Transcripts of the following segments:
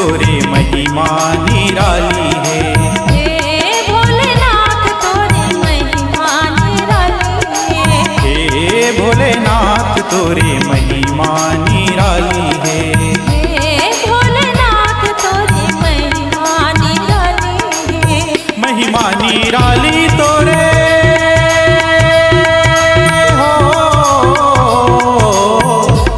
तोरे महिमा निराली है। हे भोलेनाथ तोरे महिमा निराली है। हे भोलेनाथ तोरे महिमा निराली है। हे भोलेनाथ तोरे महिमा निराली है। महिमा निराली तोरे हो,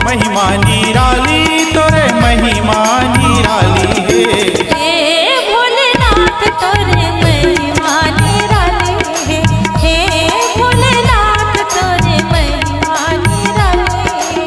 महिमा निराली तोरे महिमा निराली है। हे भोलेनाथ तोरे महिमा निराली है। हे भोलेनाथ तोरे महिमा निराली है।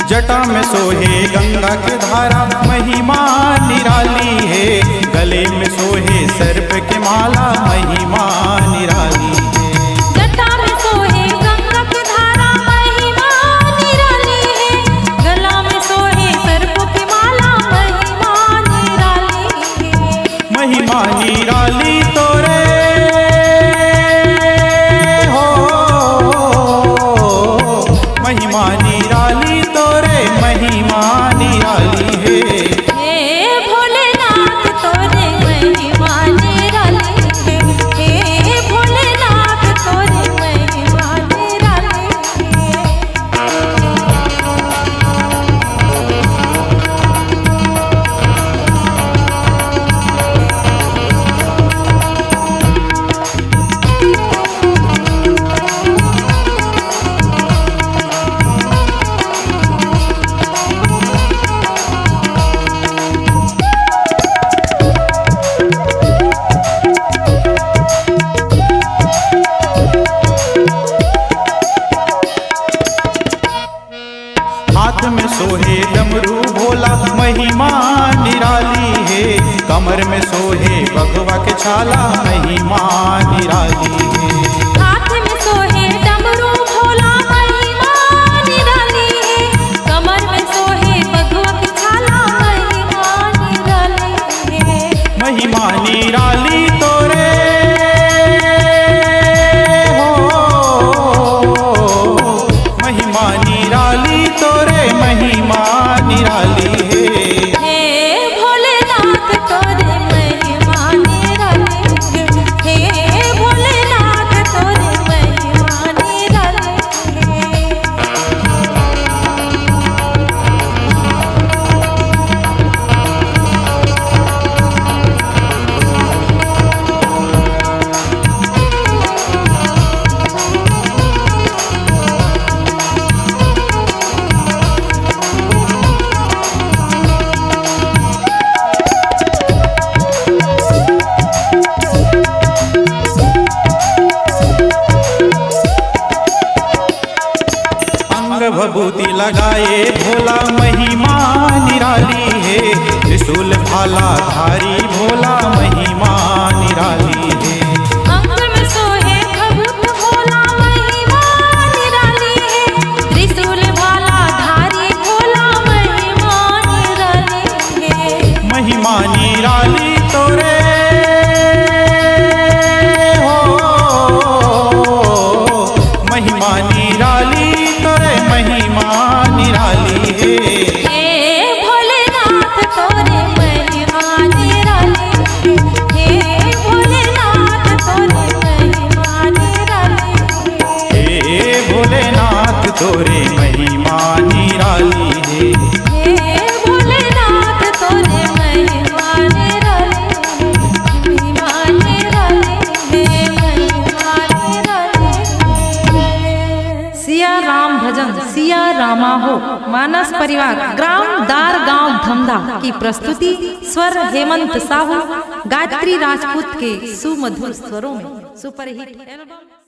जटा में सोहे गंगा के धारा महिमा निराली है। गले में सोहे सर्प के माला महिमा निराली है। जटा में सोहे गंगा की धारा महिमा निराली है। गला में सोहे सर्प की माला महिमा निराली है। महिमा निराली तोरे हो, महिमा निराली तोरे महिमा निराली है। हे भोलेनाथ तोरे महिमा निराली है। हे भोलेनाथ तोरे महिमा निराली है। हाथ में सोहे डमरू भोला महिमा निराली है। कमर में सोहे भगवा के छाला महिमा निराली है। हाथ में सोहे डमरू भोला महिमा निराली है। कमर में सोहे भगवा की छाला महिमा निराली है। महिमा निराली तोरे हो, महिमा निराली तोरे महिमा निराली है। हे भोलेनाथ तोरे महिमा निराली है। हे भोलेनाथ तोरे महिमा निराली है। अंग भभूति लगाए भोला महिमा निराली है। त्रिशूल भाला धारी भोला महिमा निराली है। अंग में सोहे भभूत भोला महिमा निराली है। त्रिशूल भाला धारी भोला महिमा निराली है। महिमा निराली तोरे हो, महिमा निराली तोरे महिमा निराली है। हे भोलेनाथ तोरे महिमा निराली है। हे भोलेनाथ तोरे महिमा निराली है। हे भोलेनाथ तोरे महिमा निराली है। हे भोलेनाथ तोरे महिमा निराली है। महिमा निराली है। महिमा निराली है। सिया राम भजन सिया रामा हो मानस परिवार ग्राम दार गांव धमधा की प्रस्तुति स्वर हेमंत साहू गायत्री राजपूत के सुमधुर स्वरों में सुपरहिट एल्बम